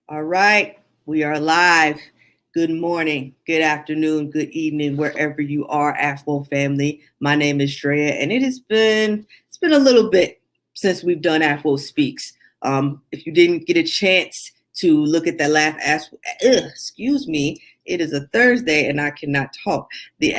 All right, we are live. Good morning, good afternoon, good evening, wherever you are, AFWO family. My name is Drea, and it's been a little bit since we've done AFWO Speaks. If you didn't get a chance to look at that excuse me, it is a Thursday and I cannot talk. The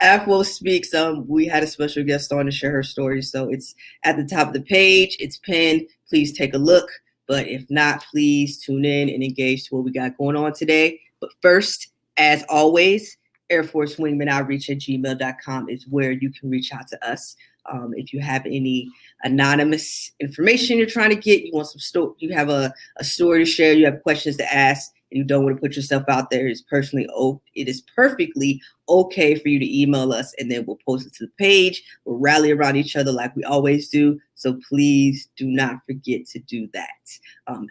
AFWO Speaks. We had a special guest on to share her story, so it's at the top of the page. It's pinned. Please take a look. But if not, please tune in and engage to what we got going on today. But first, as always, Air Force Wingman Outreach at gmail.com is where you can reach out to us. If you have any anonymous information you're trying to get, you want you have a story to share, you have questions to ask, and you don't want to put yourself out there, it is perfectly okay for you to email us, and then we'll post it to the page. We'll rally around each other like we always do. So please do not forget to do that.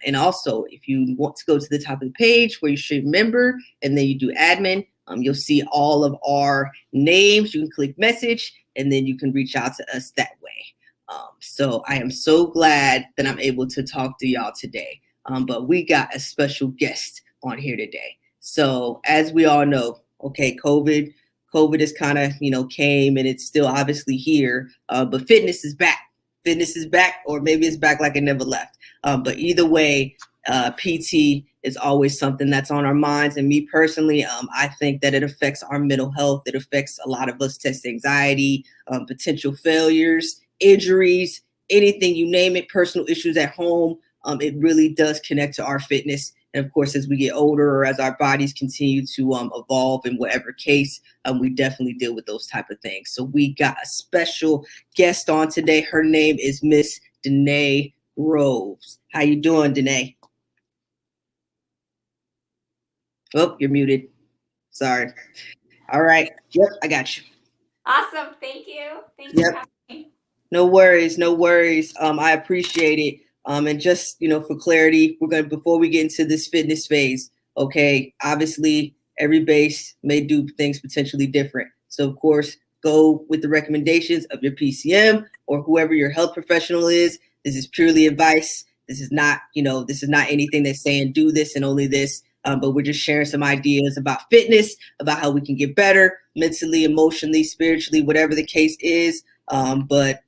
And also, if you want to go to the top of the page where you should member, and then you do admin, you'll see all of our names. You can click message, and then you can reach out to us that way. So I am so glad that I'm able to talk to y'all today. But we got a special guest on here today. So as we all know, okay, COVID is kind of, came, and it's still obviously here, but fitness is back. Fitness is back, or maybe it's back like it never left. But either way, PT is always something that's on our minds. And me personally, I think that it affects our mental health. It affects a lot of us, test anxiety, potential failures, injuries, anything, you name it, personal issues at home. It really does connect to our fitness. And of course, as we get older, or as our bodies continue to evolve in whatever case, we definitely deal with those type of things. So we got a special guest on today. Her name is Miss Denae Groves. How you doing, Denae? Oh, you're muted. Sorry. All right. Yep, I got you. Awesome. Thank you. Thanks Yep. for having me. No worries, no worries. I appreciate it. And just, for clarity, before we get into this fitness phase, okay, obviously every base may do things potentially different. So of course, go with the recommendations of your PCM or whoever your health professional is. This is purely advice. This is not anything that's saying do this and only this. But we're just sharing some ideas about fitness, about how we can get better mentally, emotionally, spiritually, whatever the case is. But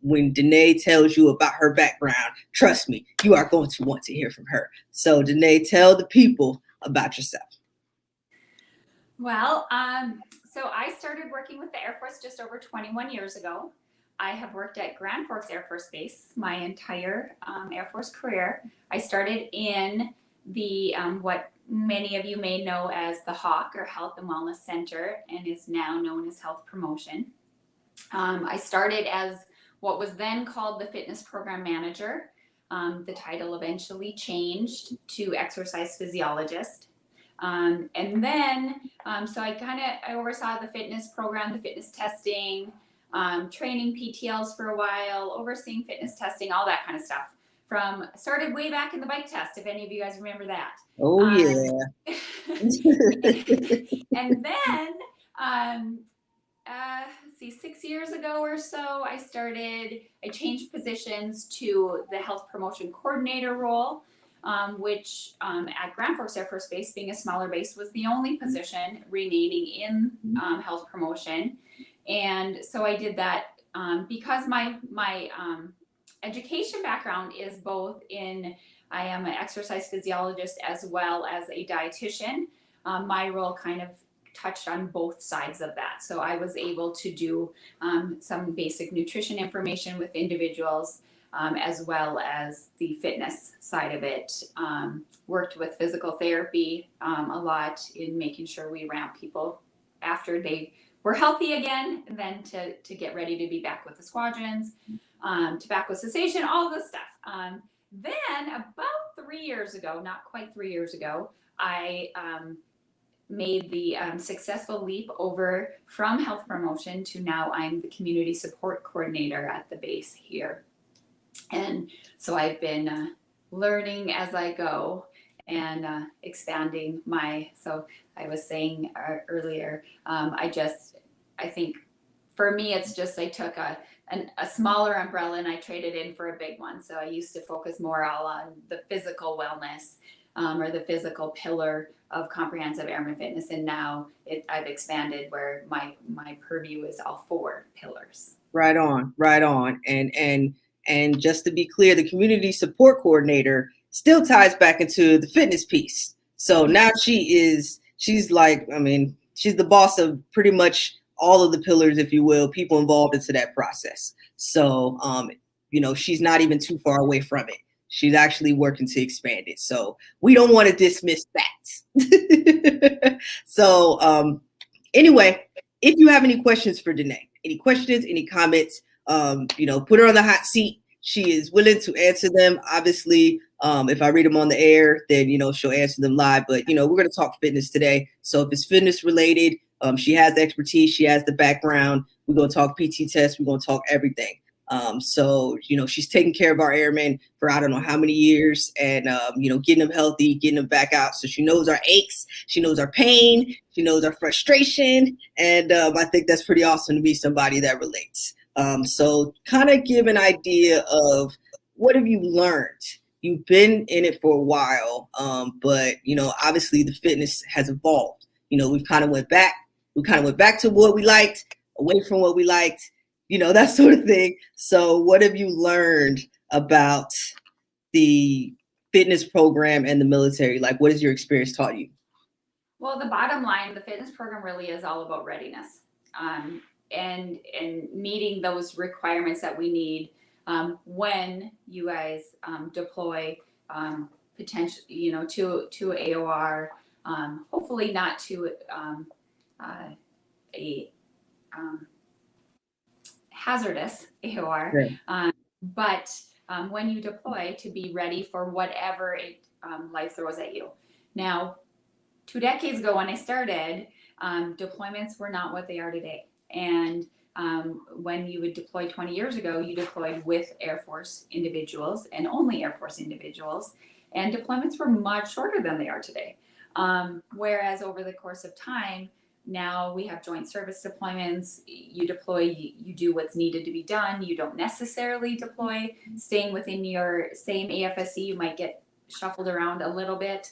when Denae tells you about her background, trust me, you are going to want to hear from her. So Denae, tell the people about yourself. Well, so I started working with the Air Force just over 21 years ago. I have worked at Grand Forks Air Force Base my entire Air Force career. I started in the what many of you may know as the HAWC, or Health and Wellness Center, and is now known as Health Promotion. I started as what was then called the Fitness Program Manager. The title eventually changed to Exercise Physiologist. And then, so I oversaw the fitness program, the fitness testing, training PTLs for a while, overseeing fitness testing, all that kind of stuff. Started way back in the bike test, if any of you guys remember that. Oh, yeah. And then, 6 years ago or so, I changed positions to the health promotion coordinator role, which at Grand Forks Air Force Base, being a smaller base, was the only position remaining in health promotion. And so I did that because my education background is I am an exercise physiologist as well as a dietitian. My role kind of touched on both sides of that. So I was able to do some basic nutrition information with individuals, as well as the fitness side of it. Worked with physical therapy a lot in making sure we ramp people after they were healthy again, and then to get ready to be back with the squadrons, tobacco cessation, all this stuff. Then about 3 years ago, not quite 3 years ago, I made the successful leap over from health promotion to now I'm the community support coordinator at the base here. And so I've been learning as I go and expanding so I was saying earlier, I think for me, it's just I took a a smaller umbrella and I traded in for a big one. So I used to focus more all on the physical wellness, or the physical pillar of comprehensive airman fitness. And now I've expanded where my purview is all 4 pillars. Right on, right on. And just to be clear, the community support coordinator still ties back into the fitness piece. So now she's like, I mean, she's the boss of pretty much all of the pillars, if you will, people involved into that process. So, she's not even too far away from it. She's actually working to expand it. So we don't want to dismiss that. So anyway, if you have any questions for Denae, any questions, any comments, put her on the hot seat. She is willing to answer them. Obviously, if I read them on the air, then, she'll answer them live. But, we're going to talk fitness today. So if it's fitness related, she has the expertise. She has the background. We're going to talk PT tests. We're going to talk everything. So, she's taking care of our airmen for I don't know how many years and, getting them healthy, getting them back out. So she knows our aches. She knows our pain. She knows our frustration. And I think that's pretty awesome to be somebody that relates. So kind of give an idea of what have you learned? You've been in it for a while, but, obviously the fitness has evolved. We've kind of went back. We kind of went back to what we liked, away from what we liked. That sort of thing. So what have you learned about the fitness program and the military? Like, what has your experience taught you? Well, the bottom line, the fitness program really is all about readiness, and meeting those requirements that we need when you guys deploy potentially, to AOR, hopefully not to a hazardous AOR, Right. but when you deploy, to be ready for whatever life throws at you. Now, 2 decades ago when I started, deployments were not what they are today. And when you would deploy 20 years ago, you deployed with Air Force individuals and only Air Force individuals. And deployments were much shorter than they are today. Whereas over the course of time, now we have joint service deployments. You deploy, you do what's needed to be done. You don't necessarily deploy staying within your same AFSC. You might get shuffled around a little bit.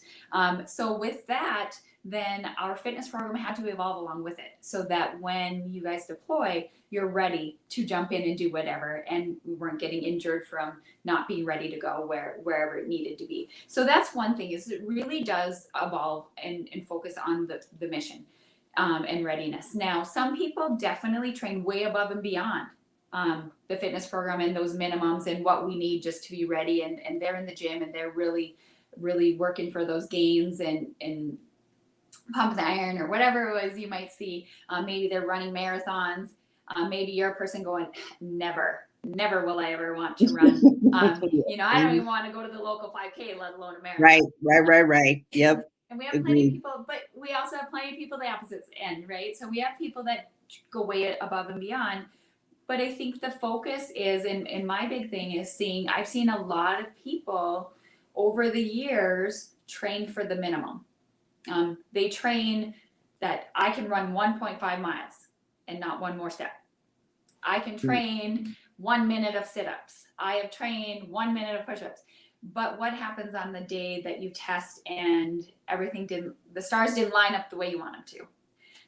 So with that, then our fitness program had to evolve along with it so that when you guys deploy, you're ready to jump in and do whatever. And we weren't getting injured from not being ready to go wherever it needed to be. So that's one thing, is it really does evolve and focus on the mission. And readiness. Now, some people definitely train way above and beyond the fitness program and those minimums and what we need just to be ready. And they're in the gym and they're really, really working for those gains and pump the iron or whatever it was you might see. Maybe they're running marathons. Maybe you're a person going, never will I ever want to run. I don't even want to go to the local 5K, let alone a marathon. Right. Yep. And we have plenty of people, but we also have plenty of people the opposite end, right? So we have people that go way above and beyond. But I think the focus is, and my big thing is I've seen a lot of people over the years train for the minimum. They train that I can run 1.5 miles and not one more step. I can train 1 minute of sit-ups. I have trained 1 minute of push-ups. But what happens on the day that you test and the stars didn't line up the way you want them to?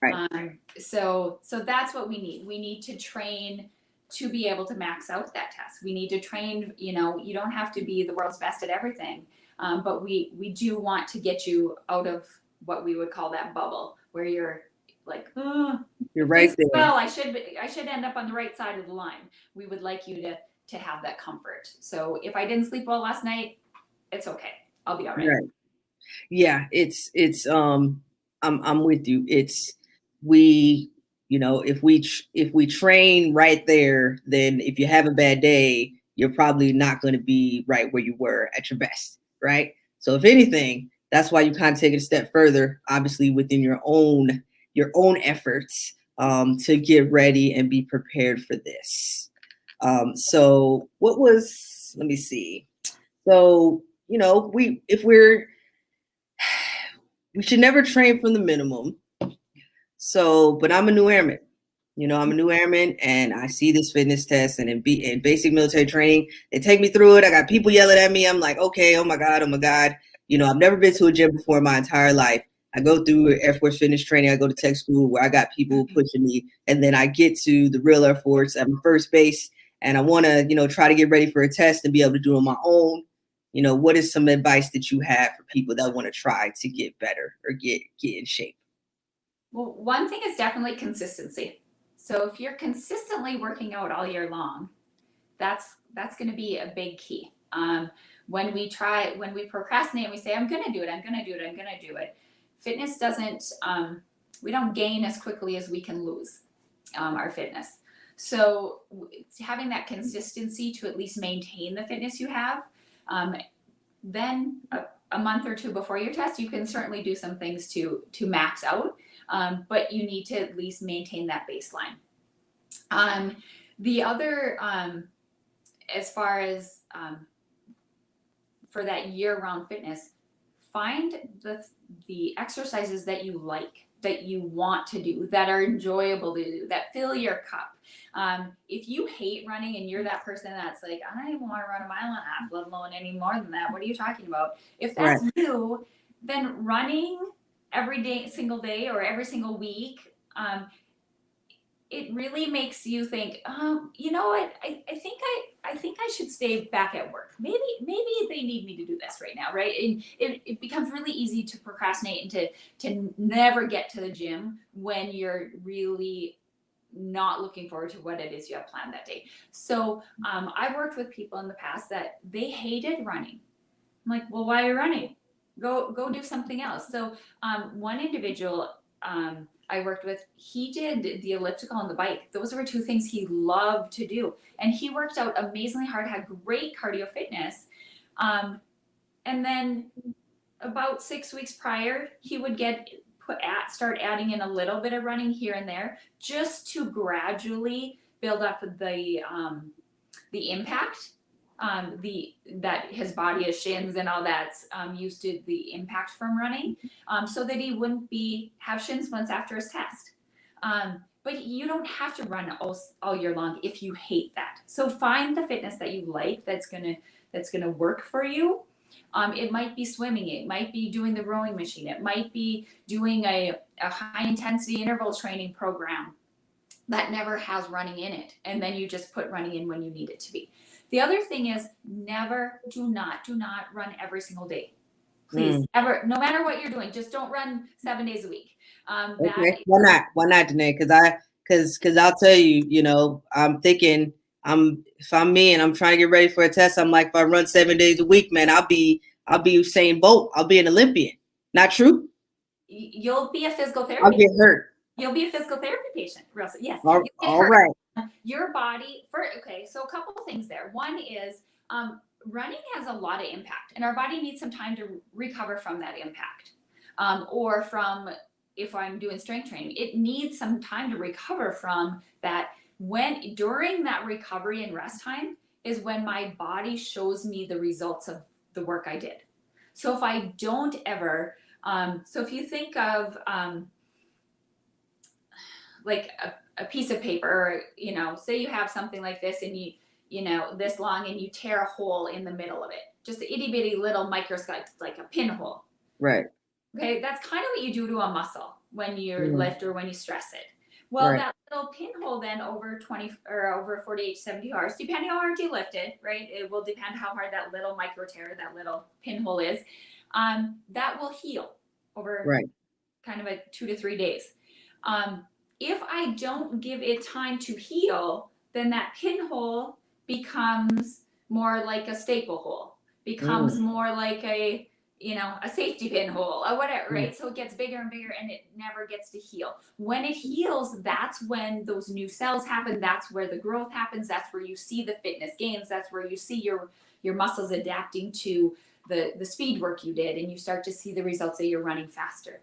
Right. So that's what we need. We need to train to be able to max out that test. We need to train, you don't have to be the world's best at everything. But we do want to get you out of what we would call that bubble where you're like, you're right there. Well, I should end up on the right side of the line. We would like you to have that comfort. So if I didn't sleep well last night, it's okay. I'll be all right. Right. Yeah, it's I'm with you. It's if we train right there, then if you have a bad day, you're probably not going to be right where you were at your best, right? So if anything, that's why you kind of take it a step further, obviously within your own efforts to get ready and be prepared for this. So let me see. So, we should never train from the minimum. So, but I'm a new airman. I'm a new airman and I see this fitness test, and in basic military training, they take me through it. I got people yelling at me. I'm like, okay, oh my God, oh my God. I've never been to a gym before in my entire life. I go through Air Force fitness training. I go to tech school where I got people pushing me. And then I get to the real Air Force. I'm first base and I want to, try to get ready for a test and be able to do it on my own. What is some advice that you have for people that want to try to get better or get in shape? Well, one thing is definitely consistency. So if you're consistently working out all year long, that's going to be a big key. When we procrastinate and we say, I'm going to do it. Fitness doesn't, we don't gain as quickly as we can lose our fitness. So having that consistency to at least maintain the fitness you have, then a month or two before your test, you can certainly do some things to max out, but you need to at least maintain that baseline. The other, as far as for that year-round fitness, find the exercises that you like, that you want to do, that are enjoyable to do, that fill your cup. If you hate running and you're that person that's like, I don't even want to run a mile and a half, let alone any more than that, what are you talking about? If that's right. You, then running every day, single day, or every single week, it really makes you think, you know what, I think I should stay back at work. Maybe they need me to do this right now, right? And it becomes really easy to procrastinate and to never get to the gym when you're really not looking forward to what it is you have planned that day. So I've worked with people in the past that they hated running. I'm like, well, why are you running? Go do something else. So one individual I worked with, he did the elliptical and the bike. Those were two things he loved to do. And he worked out amazingly hard, had great cardio fitness. And then about 6 weeks prior, he would start adding in a little bit of running here and there, just to gradually build up the impact. That his body, his shins and all that's used to the impact from running, so that he wouldn't have shin splints after his test. But you don't have to run all year long if you hate that. So find the fitness that you like, that's gonna work for you. It might be swimming, it might be doing the rowing machine, it might be doing a high intensity interval training program that never has running in it, and then you just put running in when you need it to be. The other thing is, do not run every single day. Please, ever, no matter what you're doing, just don't run 7 days a week. Okay. Why not, Denae? Because I'll tell you, I'm thinking, if I'm me and I'm trying to get ready for a test, I'm like, if I run 7 days a week, man, I'll be Usain Bolt. I'll be an Olympian. Not true? You'll be a physical therapy. I'll get hurt. You'll be a physical therapy patient. Yes. All right. Your body, so a couple of things there. One is running has a lot of impact, and our body needs some time to recover from that impact. Or from, if I'm doing strength training, it needs some time to recover from that. During that recovery and rest time is when my body shows me the results of the work I did. So if I don't ever, so if you think of like a piece of paper, say you have something like this and you this long, and you tear a hole in the middle of it, just an itty bitty little microscope, like a pinhole. Right. Okay. That's kind of what you do to a muscle when you lift or when you stress it. Well, that little pinhole then over 20 or over 48 to 70 hours, depending on how hard you lift it, right? It will depend how hard that little micro tear, that little pinhole is. That will heal over kind of 2 to 3 days. If I don't give it time to heal, then that pinhole becomes more like a staple hole, becomes more like a safety pinhole or whatever, right? So it gets bigger and bigger and it never gets to heal. When it heals, that's when those new cells happen. That's where the growth happens. That's where you see the fitness gains. That's where you see your muscles adapting to the speed work you did, and you start to see the results that you're running faster.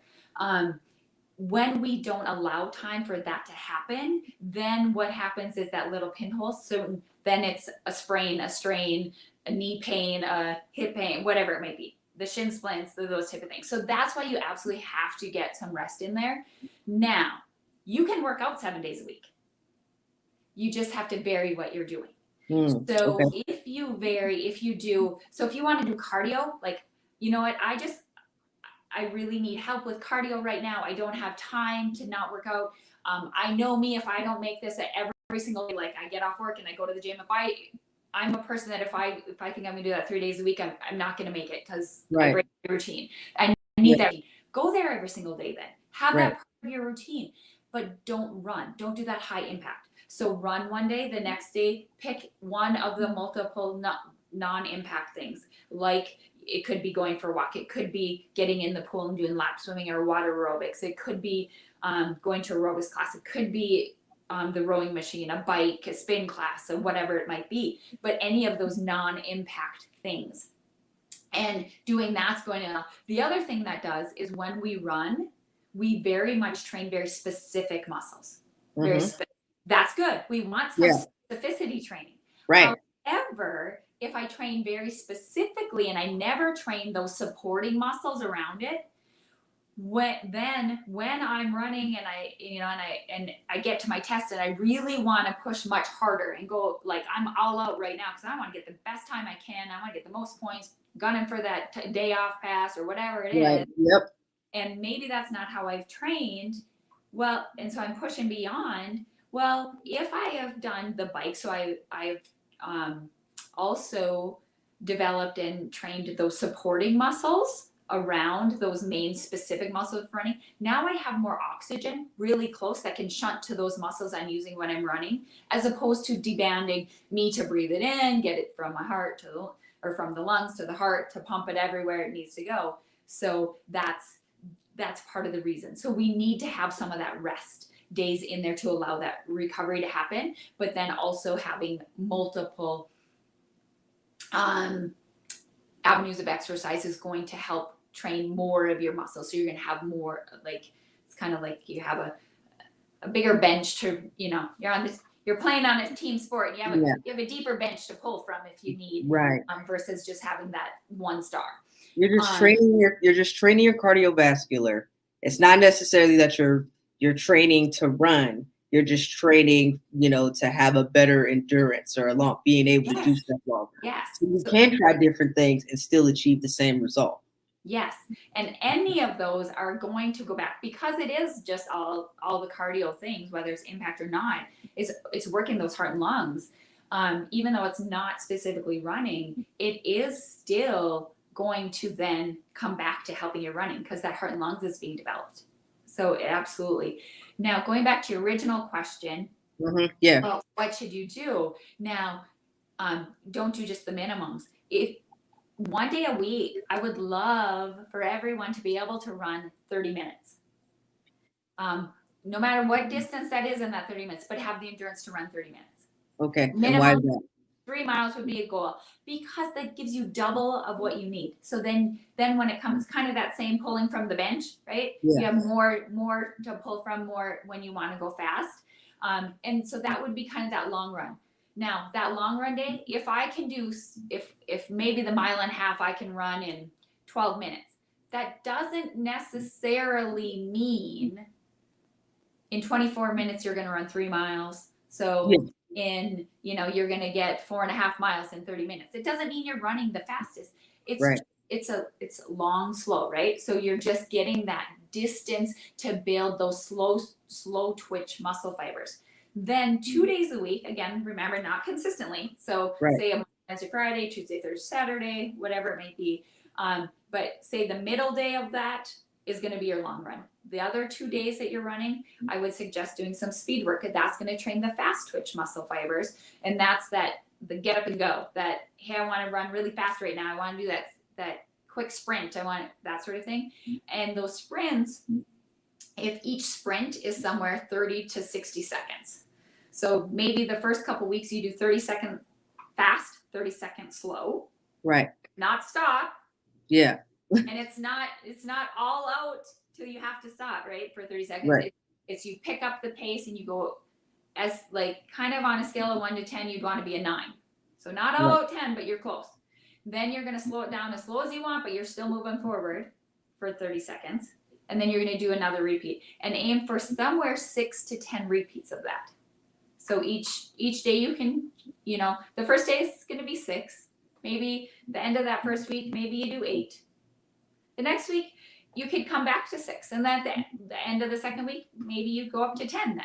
When we don't allow time for that to happen, then what happens is that little pinhole. So then it's a sprain, a strain, a knee pain, a hip pain, whatever it may be, the shin splints, those type of things. So that's why you absolutely have to get some rest in there. Now, you can work out 7 days a week. You just have to vary what you're doing. Okay. So if you want to do cardio, like, you know what, I really need help with cardio right now. I don't have time to not work out. I know me, if I don't make this every single day, like I get off work and I go to the gym, I'm a person that if I think I'm gonna do that 3 days a week, I'm not gonna make it because I break the routine. I need that. Go there every single day then. Have that part of your routine, but don't run. Don't do that high impact. So run one day, the next day, pick one of the multiple non-impact things. Like it could be going for a walk. It could be getting in the pool and doing lap swimming or water aerobics. It could be going to aerobics class. It could be the rowing machine, a bike, a spin class, or whatever it might be. But any of those non-impact things. And doing that's going to help. The other thing that does is when we run, we very much train very specific muscles. That's good. We want specificity training. Right. However, if I train very specifically and I never train those supporting muscles around it, when I'm running and I get to my test and I really want to push much harder and go, like, I'm all out right now because I want to get the best time I can. I want to get the most points, gunning for that day off pass or whatever it is. Yep. And maybe that's not how I've trained. Well, and so I'm pushing beyond. Well, if I have done the bike, so I've also developed and trained those supporting muscles around those main specific muscles for running. Now I have more oxygen really close that can shunt to those muscles I'm using when I'm running, as opposed to debanding me to breathe it in, get it from my heart or from the lungs to the heart to pump it everywhere it needs to go. So that's part of the reason. So we need to have some of that rest days in there to allow that recovery to happen, but then also having multiple avenues of exercise is going to help train more of your muscles. So you're going to have more, like, it's kind of like you have a bigger bench to, you're playing on a team sport. You have a deeper bench to pull from if you need, versus just having that one star. You're just training your cardiovascular. It's not necessarily that you're training to run. You're just training, to have a better endurance or being able to do stuff longer. Yes. So you can try different things and still achieve the same result. Yes. And any of those are going to go back, because it is just all the cardio things, whether it's impact or not, it's working those heart and lungs. Even though it's not specifically running, it is still going to then come back to helping you running, because that heart and lungs is being developed. So absolutely. Now, going back to your original question, well, what should you do? Now, don't do just the minimums. If one day a week, I would love for everyone to be able to run 30 minutes. No matter what distance that is in that 30 minutes, but have the endurance to run 30 minutes. Okay. Minimum, and why is that? 3 miles would be a goal, because that gives you double of what you need. So then when it comes, kind of that same pulling from the bench, right? You have more to pull from, more when you want to go fast. And so that would be kind of that long run. Now, that long run day, if I can do, if maybe the 1.5 miles I can run in 12 minutes, that doesn't necessarily mean in 24 minutes you're going to run 3 miles. So you're going to get 4.5 miles in 30 minutes. It doesn't mean you're running the fastest. It's long, slow, right? So you're just getting that distance to build those slow twitch muscle fibers. Then 2 days a week, again, remember, not consistently. So say a Wednesday, Friday, Tuesday, Thursday, Saturday, whatever it may be. But say the middle day of that is going to be your long run. The other 2 days that you're running, I would suggest doing some speed work. That's going to train the fast twitch muscle fibers. And that's the get up and go, that, hey, I want to run really fast right now. I want to do that quick sprint. I want that sort of thing. And those sprints, if each sprint is somewhere 30 to 60 seconds. So maybe the first couple weeks you do 30-second fast, 30-second slow. Right. Not stop. Yeah. And it's not all out till you have to stop, right? For 30 seconds. Right. It's you pick up the pace and you go as, like, kind of on a scale of 1 to 10, you'd want to be a 9. So not all out 10, but you're close. Then you're going to slow it down as slow as you want, but you're still moving forward for 30 seconds. And then you're going to do another repeat and aim for somewhere 6 to 10 repeats of that. So each day you can, the first day is going to be 6. Maybe the end of that first week, maybe you do 8. The next week you could come back to 6, and then at the end of the second week, maybe you go up to 10 then.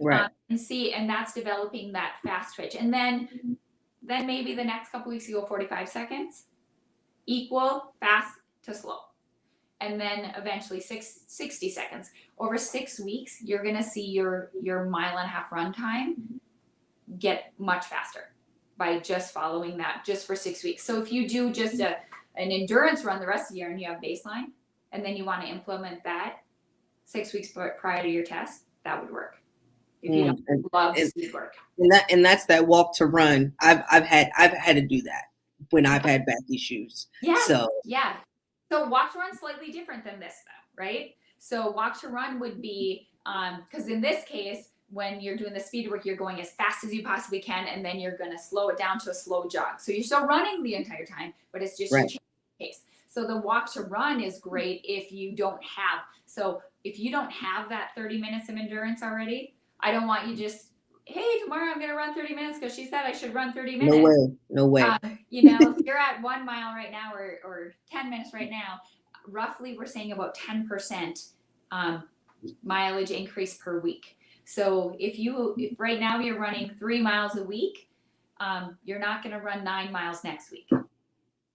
Right. And that's developing that fast twitch. And then maybe the next couple weeks you go 45 seconds, equal fast to slow. And then eventually 60 seconds. Over 6 weeks, you're going to see your 1.5 mile run time get much faster by just following that just for 6 weeks. So if you do just an endurance run the rest of the year and you have baseline, and then you want to implement that 6 weeks prior to your test, that would work. If you don't love speed work. And that's that walk to run. I've had to do that when I've had back issues. Yeah. So Walk to run slightly different than this though, right? So walk to run would be because in this case, when you're doing the speed work, you're going as fast as you possibly can, and then you're going to slow it down to a slow jog. So you're still running the entire time, but it's just your pace. So the walk to run is great if you don't have. So if you don't have that 30 minutes of endurance already, I don't want you just, hey, tomorrow I'm going to run 30 minutes because she said I should run 30 minutes. No way. If you're at 1 mile right now or 10 minutes right now, roughly we're saying about 10% mileage increase per week. So if right now you're running 3 miles a week, you're not going to run 9 miles next week.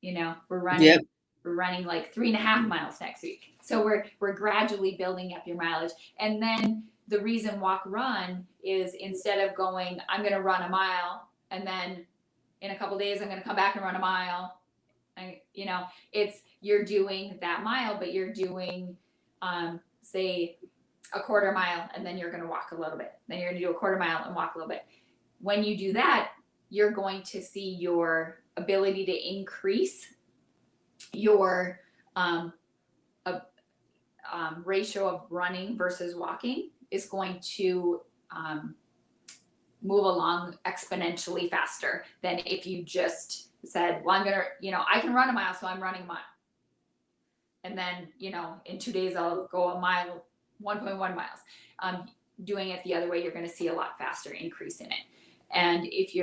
We're running like 3.5 miles next week. So we're gradually building up your mileage. And then the reason walk run is instead of going, I'm going to run a mile, and then in a couple days I'm going to come back and run a mile. And, it's you're doing that mile, but you're doing, say, a quarter mile, and then you're going to walk a little bit. Then you're going to do a quarter mile and walk a little bit. When you do that, you're going to see your ability to increase your ratio of running versus walking is going to move along exponentially faster than if you just said, well, I'm going to, I can run a mile, so I'm running a mile. And then, in 2 days, I'll go a mile, 1.1 miles. Doing it the other way, you're going to see a lot faster increase in it. And if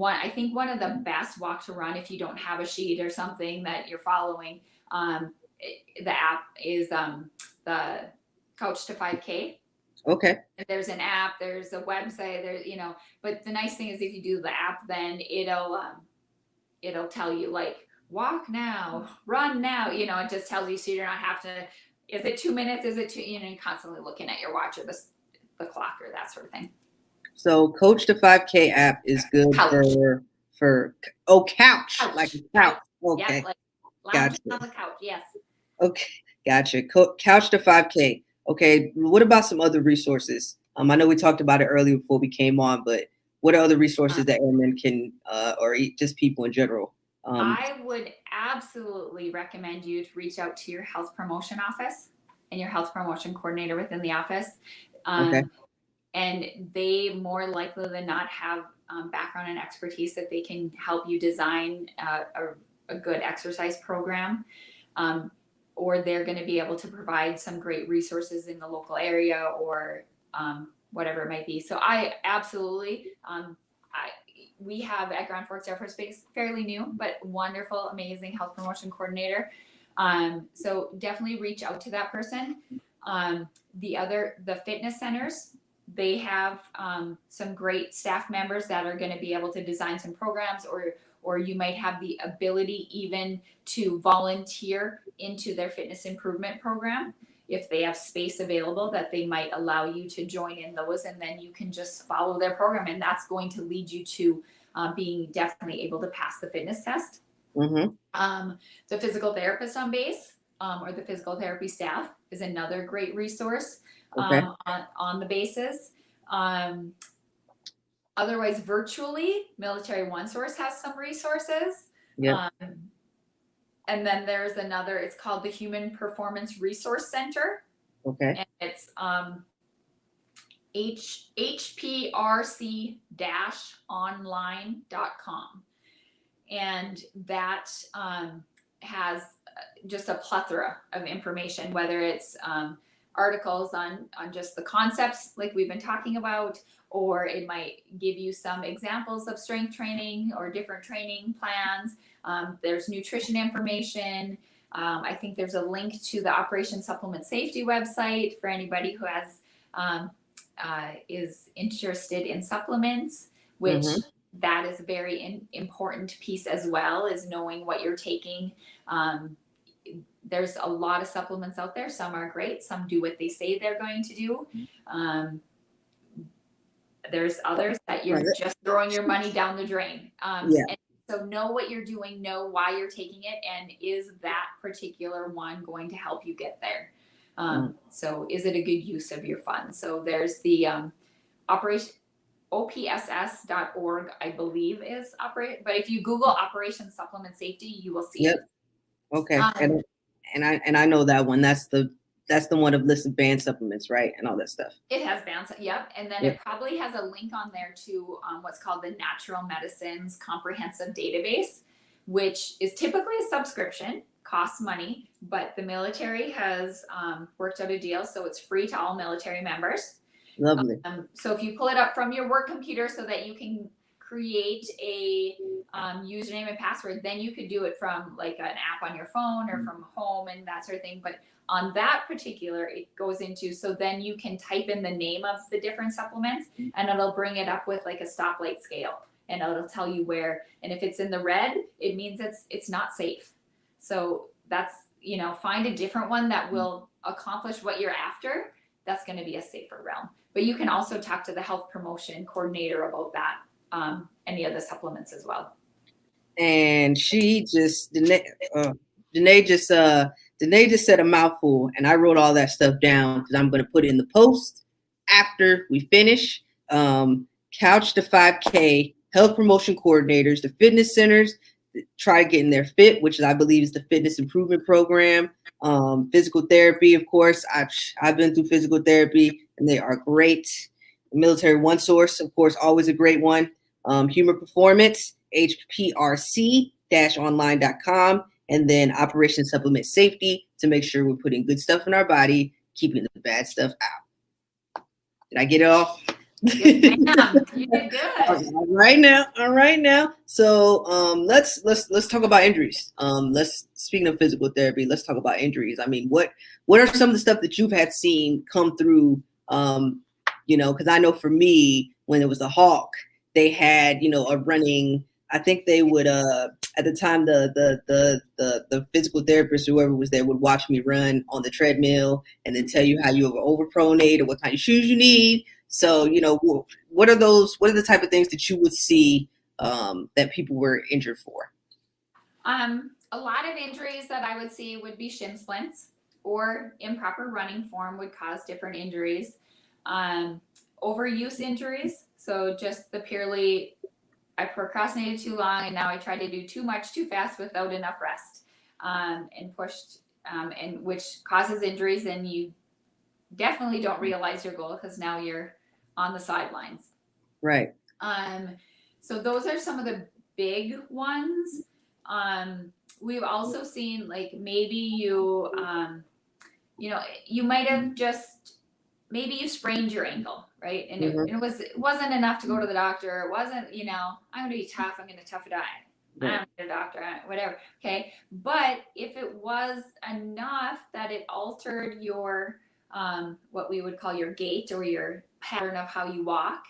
I think one of the best walk to run, if you don't have a sheet or something that you're following, the app is the Couch to 5K. Okay. There's an app, there's a website, but the nice thing is if you do the app, then it'll tell you like walk now, run now, it just tells you so you don't have to, is it 2 minutes? Is it 2, constantly looking at your watch or the clock or that sort of thing. So Coach the 5K app is good for couch. Like a couch. Okay. Yeah, like lounging on the couch. Yes. Okay. Gotcha. Couch to 5K. Okay. What about some other resources? I know we talked about it earlier before we came on, but what are other resources that airmen can, or just people in general? I would absolutely recommend you to reach out to your health promotion office and your health promotion coordinator within the office. Okay. And they more likely than not have background and expertise that they can help you design a good exercise program. Or they're going to be able to provide some great resources in the local area or whatever it might be. So I absolutely, we have at Grand Forks Air Force Base, fairly new, but wonderful, amazing health promotion coordinator. So definitely reach out to that person. The fitness centers, they have some great staff members that are going to be able to design some programs, or you might have the ability even to volunteer into their fitness improvement program if they have space available that they might allow you to join in those, and then you can just follow their program, and that's going to lead you to being definitely able to pass the fitness test. Mm-hmm. The physical therapist on base or the physical therapy staff is another great resource on the bases. Otherwise, virtually, Military One Source has some resources. Yeah. And then there's another, it's called the Human Performance Resource Center. Okay. And it's hprc-online.com. And that has just a plethora of information, whether it's articles on just the concepts like we've been talking about, or it might give you some examples of strength training or different training plans. There's nutrition information. I think there's a link to the Operation Supplement Safety website for anybody who has is interested in supplements, which that is a very important piece as well, is knowing what you're taking. There's a lot of supplements out there. Some are great. Some do what they say they're going to do. There's others that you're just throwing your money down the drain. And so know what you're doing, know why you're taking it, and is that particular one going to help you get there? So is it a good use of your funds? So there's the Operation OPSS.org, I believe is operate, but if you Google Operation Supplement Safety, you will see it. Okay. And I know that one. That's the one of listed banned supplements, right? And all that stuff. It has banned, yep. And then it probably has a link on there to what's called the Natural Medicines Comprehensive Database, which is typically a subscription, costs money, but the military has worked out a deal, so it's free to all military members. Lovely. So if you pull it up from your work computer so that you can create a username and password, then you could do it from like an app on your phone or from home and that sort of thing. But on that particular, it goes into, so then you can type in the name of the different supplements and it'll bring it up with like a stoplight scale, and it'll tell you where, and if it's in the red, it means it's not safe. So that's, find a different one that will accomplish what you're after. That's going to be a safer realm. But you can also talk to the health promotion coordinator about that, any of the supplements as well. And Denae just said a mouthful, and I wrote all that stuff down because I'm going to put it in the post after we finish. Couch to 5K, health promotion coordinators, the fitness centers, try getting their fit, which I believe is the fitness improvement program. Physical therapy, of course. I've been through physical therapy, and they are great. Military One Source, of course, always a great one. Human Performance, HPRC-online.com, and then Operation Supplement Safety to make sure we're putting good stuff in our body, keeping the bad stuff out. Did I get it all? Yes, ma'am. You did good. All right now. So let's talk about injuries. Speaking of physical therapy, let's talk about injuries. I mean, what are some of the stuff that you've had seen come through? Because I know for me, when it was a HAWC, they had a running. I think they would at the time the physical therapist, whoever was there, would watch me run on the treadmill and then tell you how you overpronate or what kind of shoes you need. So, what are the type of things that you would see that people were injured for? A lot of injuries that I would see would be shin splints, or improper running form would cause different injuries. Overuse injuries. So just the purely, I procrastinated too long and now I tried to do too much too fast without enough rest, and pushed, and which causes injuries, and you definitely don't realize your goal because now you're on the sidelines. Right. So those are some of the big ones. We've also seen, like, maybe you, you might have maybe you sprained your ankle, right? And it wasn't enough to go to the doctor. It wasn't, I'm going to be tough. I'm going to tough it out. I'm a doctor, whatever. Okay. But if it was enough that it altered your, what we would call your gait or your pattern of how you walk,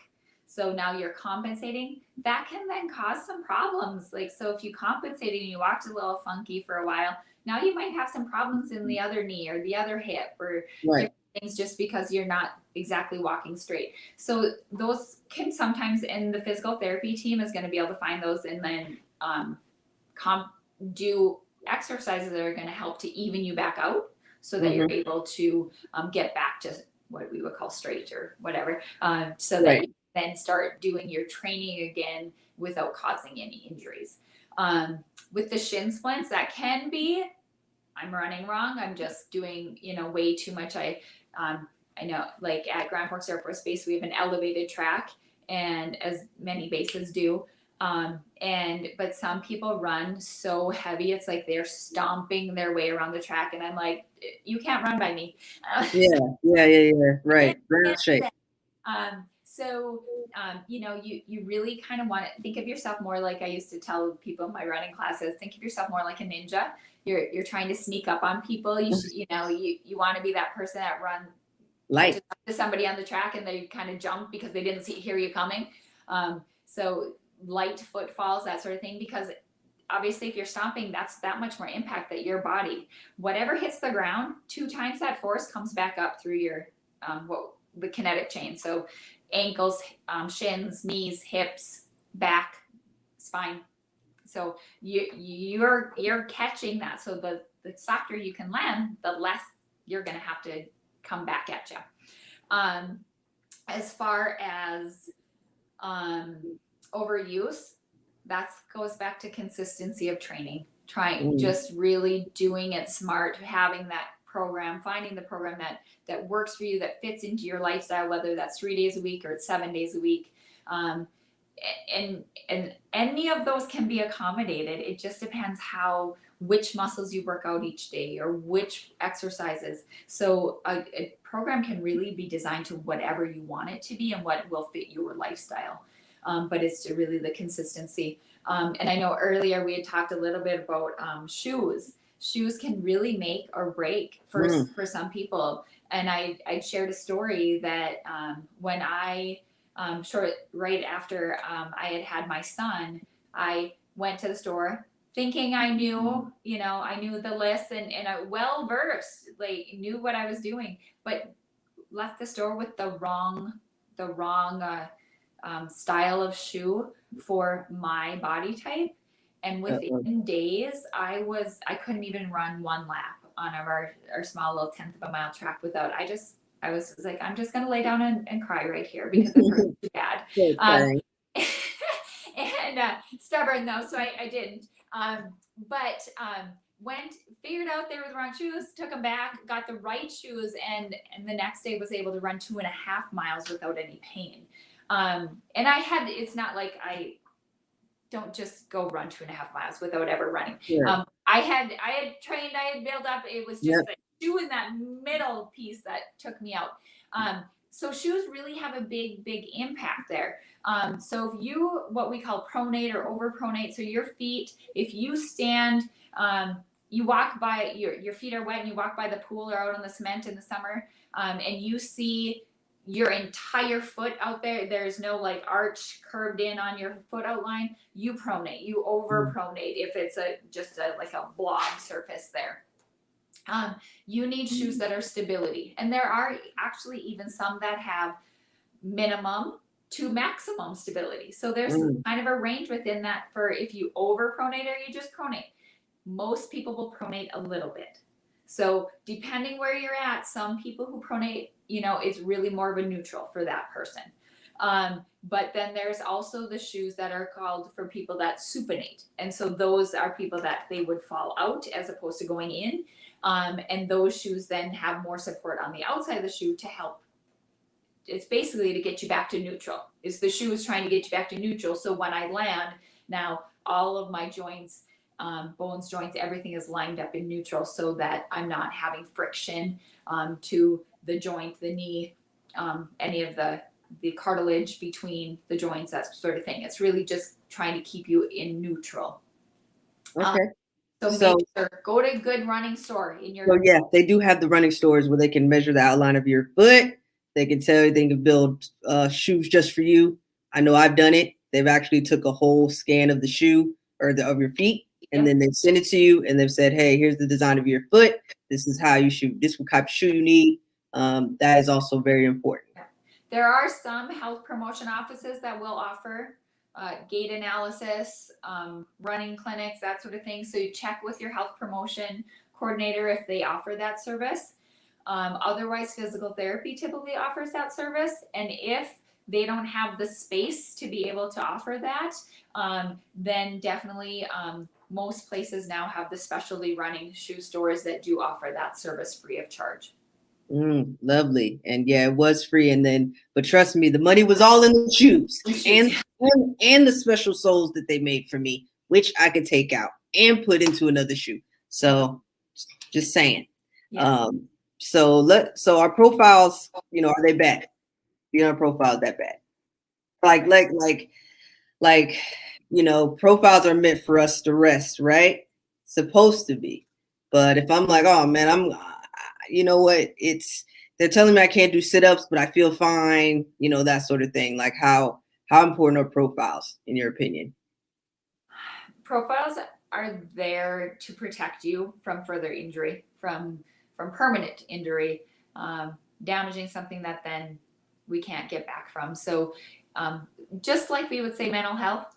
so now you're compensating, that can then cause some problems. Like, so if you compensated and you walked a little funky for a while, now you might have some problems in the other knee or the other hip or different things, just because you're not exactly walking straight. So those can sometimes, and the physical therapy team is going to be able to find those and then do exercises that are going to help to even you back out so that you're able to get back to what we would call straight or whatever, so that you then start doing your training again without causing any injuries. With the shin splints, that can be, I'm running wrong, I'm just doing, way too much. I know, like at Grand Forks Air Force Base, we have an elevated track, and as many bases do. But some people run so heavy, it's like they're stomping their way around the track. And I'm like, you can't run by me. Yeah. Right. Ground shape. So, you really kind of want to think of yourself more like I used to tell people in my running classes, think of yourself more like a ninja. You're trying to sneak up on people. You want to be that person that catches up to somebody on the track and they kind of jump because they didn't hear you coming. So light footfalls, that sort of thing, because obviously if you're stomping, that's that much more impact that your body, whatever hits the ground, 2 times that force comes back up through your, the kinetic chain. So ankles, shins, knees, hips, back, spine. So you're catching that. So the softer you can land, the less you're going to have to come back at you. As far as overuse, that goes back to consistency of training. Just really doing it smart, having that program, finding the program that works for you, that fits into your lifestyle, whether that's 3 days a week or it's 7 days a week. And any of those can be accommodated. It just depends which muscles you work out each day or which exercises. So a program can really be designed to whatever you want it to be and what will fit your lifestyle. But it's really the consistency. And I know earlier we had talked a little bit about shoes. Shoes can really make or break for some people. And I shared a story that when I right after I had my son, I went to the store thinking I knew, I knew the list and I well-versed, like knew what I was doing, but left the store with the wrong style of shoe for my body type. And within days, I couldn't even run 1 lap on our small little 1/10 of a mile track without, I was like, I'm just going to lay down and cry right here because it hurts too bad. And stubborn though, so I didn't. Figured out they were the wrong shoes, took them back, got the right shoes, and the next day was able to run 2.5 miles without any pain. And it's not like I don't just go run 2.5 miles without ever running. Sure. I had trained, I had built up, it was just the shoe in that middle piece that took me out. So shoes really have a big impact there. So if you, what we call pronate or overpronate, so your feet, if you stand, you walk by, your feet are wet and you walk by the pool or out on the cement in the summer, and you see your entire foot out there, there's no like arch curved in on your foot outline, you pronate, you overpronate if it's like a blob surface there. You need shoes that are stability. And there are actually even some that have minimum to maximum stability. So there's kind of a range within that for if you overpronate or you just pronate. Most people will pronate a little bit. So depending where you're at, some people who pronate, it's really more of a neutral for that person. But then there's also the shoes that are called for people that supinate. And so those are people that they would fall out as opposed to going in. And those shoes then have more support on the outside of the shoe to help. It's basically to get you back to neutral. The shoe is trying to get you back to neutral. So when I land, now all of my joints, bones, joints, everything is lined up in neutral so that I'm not having friction to the joint, the knee, any of the cartilage between the joints, that sort of thing. It's really just trying to keep you in neutral. Okay. So make sure, go to a good running store in your. So yeah, they do have the running stores where they can measure the outline of your foot. They can tell you, they can build shoes just for you. I know I've done it. They've actually took a whole scan of the shoe or of your feet, and then they send it to you, and they've said, hey, here's the design of your foot. This is how you shoot. This is what type of shoe you need. That is also very important. There are some health promotion offices that will offer gait analysis, running clinics, that sort of thing. So you check with your health promotion coordinator if they offer that service. Otherwise, physical therapy typically offers that service. And if they don't have the space to be able to offer that, then definitely most places now have the specialty running shoe stores that do offer that service free of charge. Lovely. And yeah, it was free. But trust me, the money was all in the shoes and the special soles that they made for me, which I could take out and put into another shoe. So just saying. Yes. So our profiles, are they bad? Our profile is that bad? like profiles are meant for us to rest, right? Supposed to be. But if I'm like, oh man, you know what, they're telling me I can't do sit-ups but I feel fine, that sort of thing. Like how important are profiles in your opinion? Profiles are there to protect you from further injury, from permanent injury, damaging something that then we can't get back from. So just like we would say mental health,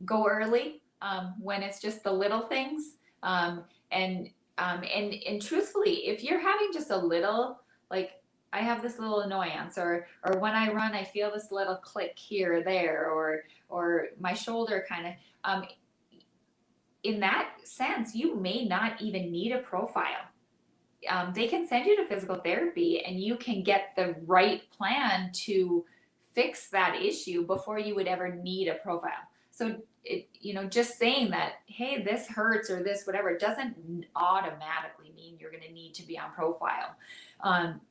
go early when it's just the little things. And and truthfully, if you're having just a little, like I have this little annoyance, or when I run, I feel this little click here or there, or my shoulder kind of, in that sense, you may not even need a profile. They can send you to physical therapy and you can get the right plan to fix that issue before you would ever need a profile. So just saying that, hey, this hurts or this whatever, doesn't automatically mean you're going to need to be on profile.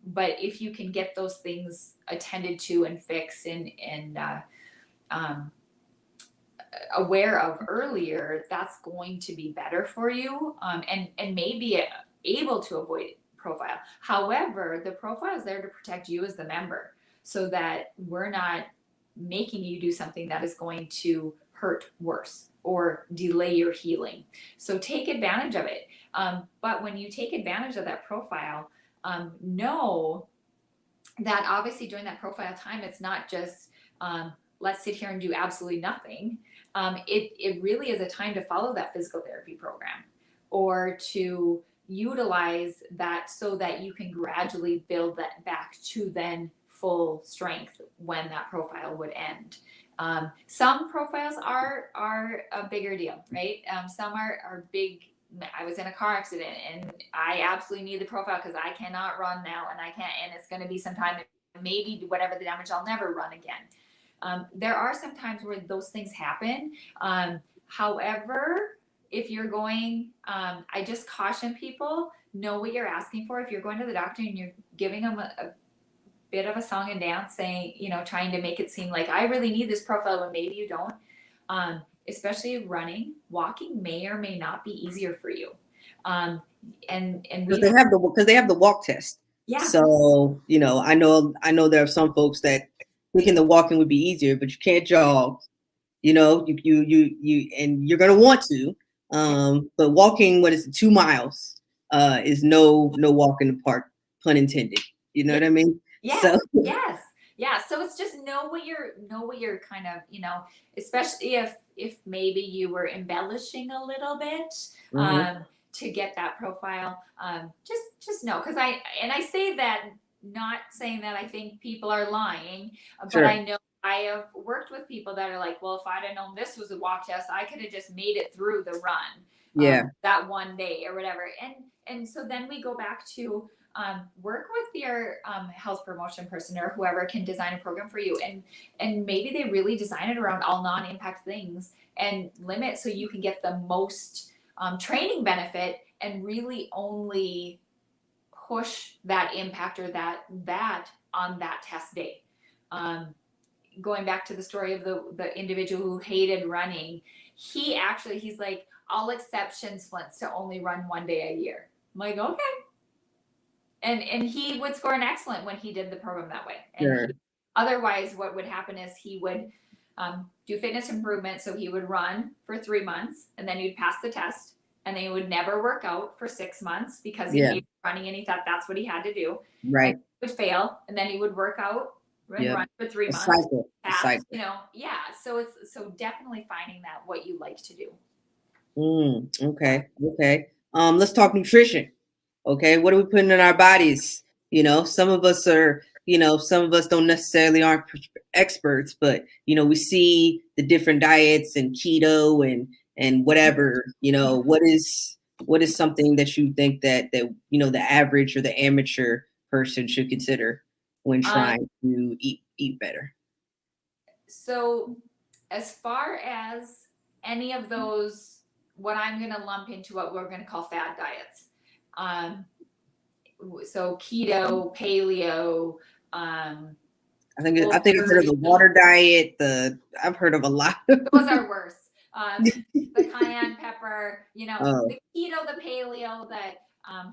But if you can get those things attended to and fixed and aware of earlier, that's going to be better for you, and maybe able to avoid profile. However, the profile is there to protect you as the member, so that we're not making you do something that is going to hurt worse or delay your healing. So take advantage of it. But when you take advantage of that profile, know that obviously during that profile time, it's not just let's sit here and do absolutely nothing. It really is a time to follow that physical therapy program, or to utilize that so that you can gradually build that back to then full strength when that profile would end. Some profiles are a bigger deal, right? Some are big. I was in a car accident and I absolutely need the profile because I cannot run now, and I can't, and it's going to be some time, maybe whatever the damage, I'll never run again. There are some times where those things happen. However, if you're going, I just caution people, know what you're asking for. If you're going to the doctor and you're giving them a bit of a song and dance, saying, trying to make it seem like I really need this profile when maybe you don't. Especially running, walking may or may not be easier for you. And because they have the walk test. Yeah. So I know there are some folks that thinking the walking would be easier, but you can't jog. You and you're gonna want to. But walking, what is it, 2 miles? Is no walk in the park, pun intended. You know what I mean? Yes. So yes. Yeah. So it's just know what you're kind of, especially if maybe you were embellishing a little bit, to get that profile. Just know, because I say that, not saying that I think people are lying, but I know I have worked with people that are like, well, if I'd have known this was a walk test, I could have just made it through the run, that one day or whatever. And so then we go back to work with your health promotion person or whoever can design a program for you, and maybe they really design it around all non-impact things and limit so you can get the most training benefit and really only push that impact or that on that test day. Going back to the story of the individual who hated running, he's like, I'll accept shin splints to only run one day a year. I'm like, okay. And he would score an excellent when he did the program that way. And otherwise, what would happen is he would do fitness improvement. So he would run for 3 months, and then he'd pass the test, and then he would never work out for 6 months because he hated running and he thought that's what he had to do. Right. And he would fail, and then he would work out and run for 3 months. Cycle. So definitely finding that what you like to do. Okay. Let's talk nutrition. Okay, what are we putting in our bodies? Some of us are, some of us don't necessarily aren't experts, but we see the different diets and keto and whatever. What is something that you think that the average or the amateur person should consider when trying to eat better? So, as far as any of those, what I'm going to lump into what we're going to call fad diets. So keto, paleo, I think I've heard of the water diet. I've heard of a lot. Those are worse. The cayenne pepper, Oh, the keto, the paleo, the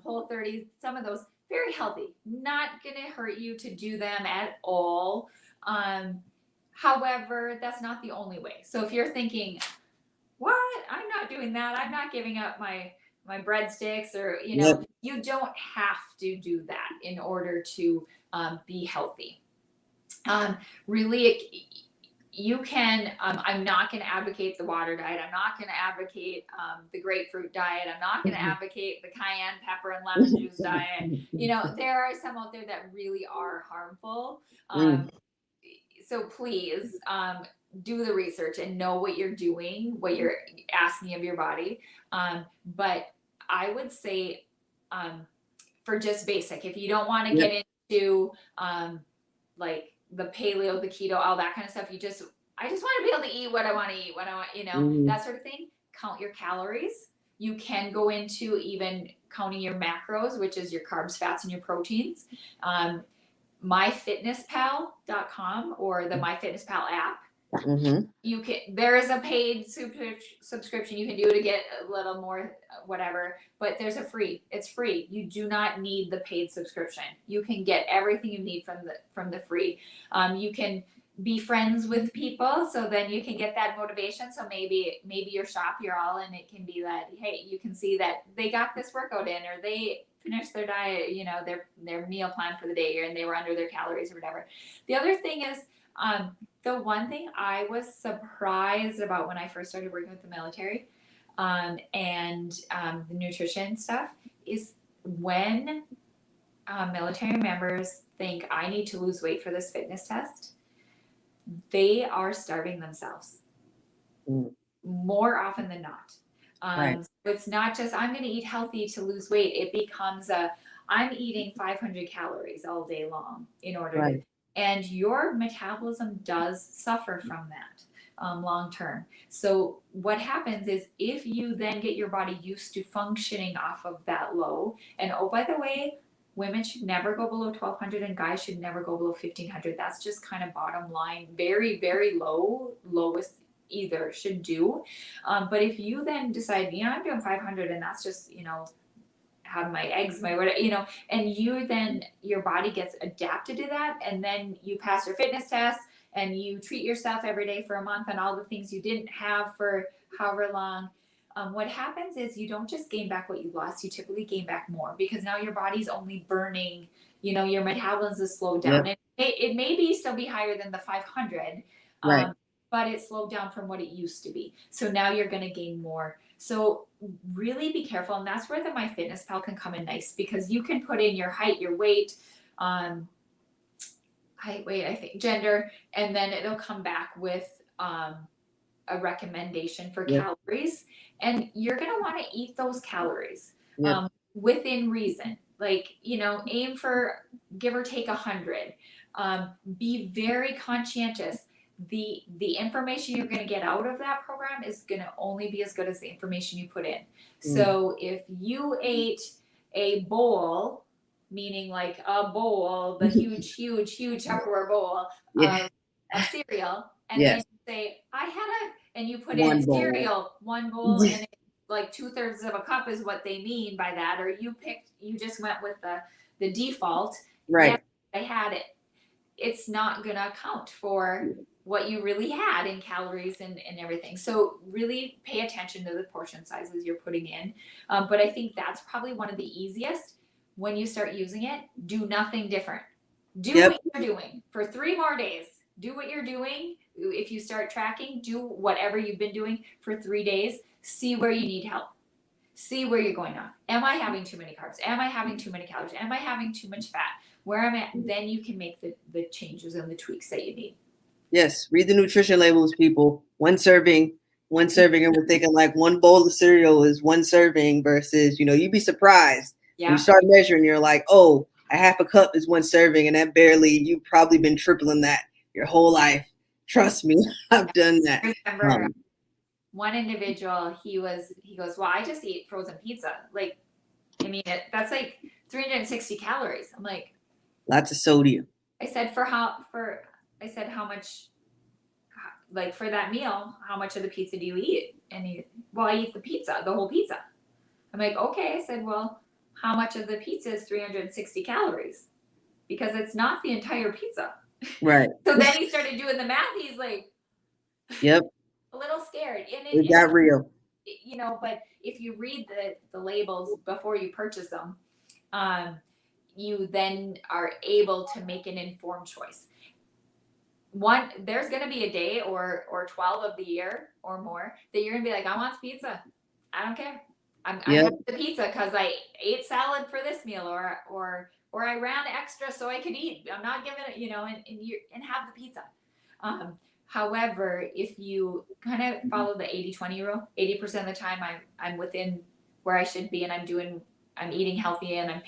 Whole30, some of those very healthy. Not gonna hurt you to do them at all. However, that's not the only way. So if you're thinking, what? I'm not doing that. I'm not giving up my breadsticks, or yep. you don't have to do that in order to be healthy. Really, you can. I'm not going to advocate the water diet. I'm not going to advocate the grapefruit diet. I'm not going to advocate the cayenne pepper and lemon juice diet. There are some out there that really are harmful. So please do the research and know what you're doing, what you're asking of your body. But I would say for just basic, if you don't want to get into like the paleo, the keto, all that kind of stuff, I just want to be able to eat what I want to eat, what I want, that sort of thing. Count your calories. You can go into even counting your macros, which is your carbs, fats, and your proteins. MyFitnessPal.com or the MyFitnessPal app. There is a paid subscription you can do to get a little more whatever, but it's free. You do not need the paid subscription. You can get everything you need from the free. You can be friends with people, so then you can get that motivation. So maybe your shop, you're all in, it can be that, hey, you can see that they got this workout in, or they finished their diet, their meal plan for the day, and they were under their calories or whatever. The other thing is, the one thing I was surprised about when I first started working with the military, and the nutrition stuff, is when military members think, I need to lose weight for this fitness test, they are starving themselves more often than not. So it's not just, I'm going to eat healthy to lose weight. It becomes I'm eating 500 calories all day long in order to, and your metabolism does suffer from that long term. So what happens is, if you then get your body used to functioning off of that low, and oh, by the way, women should never go below 1,200 and guys should never go below 1,500. That's just kind of bottom line. Very, very lowest either should do. But if you then decide, I'm doing 500 and that's just, have my eggs, my whatever, and your body gets adapted to that. And then you pass your fitness test and you treat yourself every day for a month on all the things you didn't have for however long. What happens is, you don't just gain back what you lost, you typically gain back more, because now your body's only burning, your metabolism is slowed down. And it may still be higher than the 500, but it's slowed down from what it used to be. So now you're going to gain more. So really be careful. And that's where the MyFitnessPal can come in nice, because you can put in your height, your weight, I think gender, and then it'll come back with a recommendation for calories. And you're going to want to eat those calories within reason. Like, aim for give or take 100. Be very conscientious. The information you're going to get out of that program is going to only be as good as the information you put in. So if you ate a bowl, meaning like a bowl, the huge Tupperware bowl of cereal, and then you say, and you put in cereal, one bowl, and like 2/3 of a cup is what they mean by that, or you just went with the default. Yes, I had it. It's not going to account for what you really had in calories and everything. So really pay attention to the portion sizes you're putting in. But I think that's probably one of the easiest. When you start using it, do nothing different. Do what you're doing for 3 more days. Do what you're doing. If you start tracking, do whatever you've been doing for 3 days. See where you need help. See where you're going on. Am I having too many carbs? Am I having too many calories? Am I having too much fat? Where I'm at, then you can make the changes and the tweaks that you need. Yes, read the nutrition labels, people. One serving, and we're thinking like one bowl of cereal is one serving versus, you'd be surprised. When you start measuring, you're like, oh, a half a cup is one serving, and that you've probably been tripling that your whole life. Trust me, I've done that. I remember one individual, he goes, well, I just eat frozen pizza. Like, that's like 360 calories. I'm like, lots of sodium. I said, I said, how much, like for that meal, how much of the pizza do you eat? And well, I eat the pizza, the whole pizza. I'm like, okay. I said, well, how much of the pizza is 360 calories? Because it's not the entire pizza. Right. So then he started doing the math. He's like, yep, a little scared. it got real. You know, but if you read the labels before you purchase them, you then are able to make an informed choice. There's going to be a day or 12 of the year or more that you're going to be like, I want pizza. I don't care. I'm having the pizza because I ate salad for this meal, or I ran extra so I could eat. I'm not giving it, you know, and have the pizza. However, if you kind of follow the 80-20 rule, 80% of the time I'm within where I should be, and I'm eating healthy, and I'm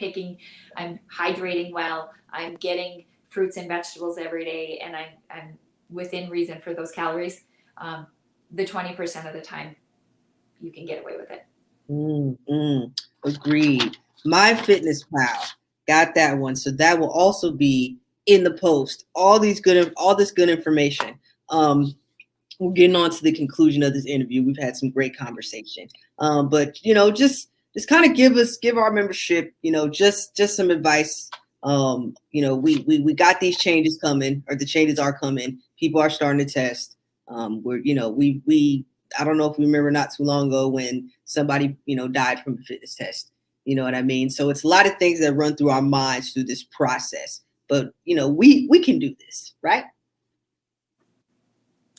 hydrating well, I'm getting fruits and vegetables every day, and I'm within reason for those calories. The 20% of the time you can get away with it. Agreed. My Fitness Pal, got that one. So that will also be in the post. All this good information. We're getting on to the conclusion of this interview. We've had some great conversation. But you know, just kind of give our membership, you know, just some advice. You know, we got these changes coming, or the changes are coming. People are starting to test. I don't know if you remember not too long ago when somebody, you know, died from a fitness test. You know what I mean? So it's a lot of things that run through our minds through this process. But, you know, we can do this, right?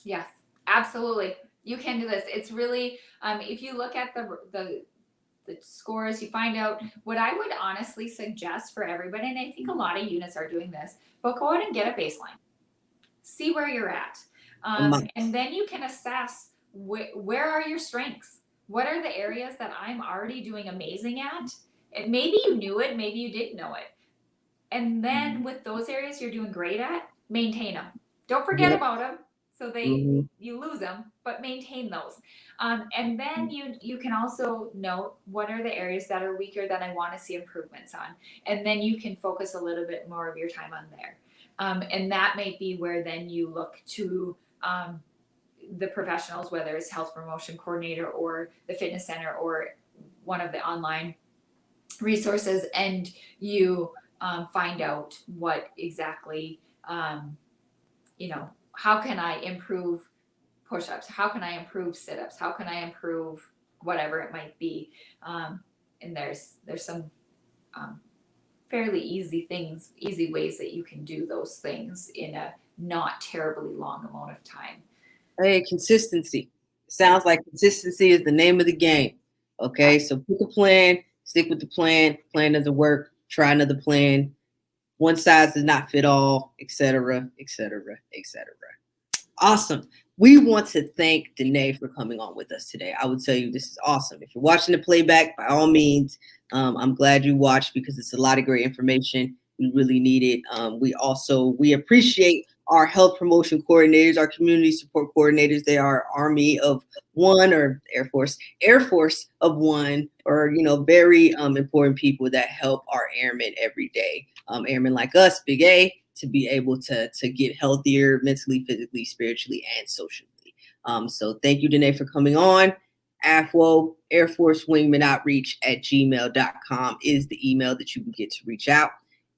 Yes, absolutely. You can do this. It's really, if you look at the scores, you find out what I would honestly suggest for everybody. And I think a lot of units are doing this, but go ahead and get a baseline. See where you're at. And then you can assess where are your strengths? What are the areas that I'm already doing amazing at? And maybe you knew it, maybe you didn't know it. And then with those areas you're doing great at, maintain them. Don't forget about them. So you lose them, but maintain those. And then you can also note what are the areas that are weaker that I want to see improvements on. And then you can focus a little bit more of your time on there. And that may be where then you look to the professionals, whether it's health promotion coordinator or the fitness center or one of the online resources, and you find out what exactly, you know, how can I improve push-ups? How can I improve sit-ups? How can I improve whatever it might be? And there's some fairly easy ways that you can do those things in a not terribly long amount of time. Hey, consistency. Sounds like consistency is the name of the game. Okay, so pick a plan, stick with the plan. Plan doesn't work, try another plan. One size does not fit all, etc., etc., etc. Awesome. We want to thank Denae for coming on with us today. I would tell you this is awesome. If you're watching the playback, by all means, I'm glad you watched because it's a lot of great information. We really need it. We appreciate our health promotion coordinators, our community support coordinators. They are Army of One or Air Force of One, or, you know, very important people that help our airmen every day. Airmen like us, Big A, to be able to get healthier mentally, physically, spiritually, and socially. So thank you, Denae, for coming on. AFWO, Air Force Wingman Outreach at gmail.com is the email that you can get to reach out.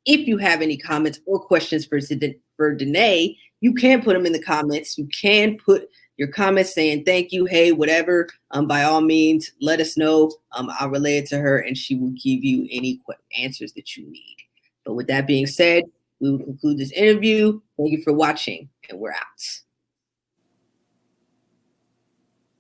If you have any comments or questions for Denae, you can put them in the comments. You can put your comments saying thank you, hey, whatever. By all means, let us know. I'll relay it to her, and she will give you any answers that you need. But with that being said, we will conclude this interview. Thank you for watching, and we're out.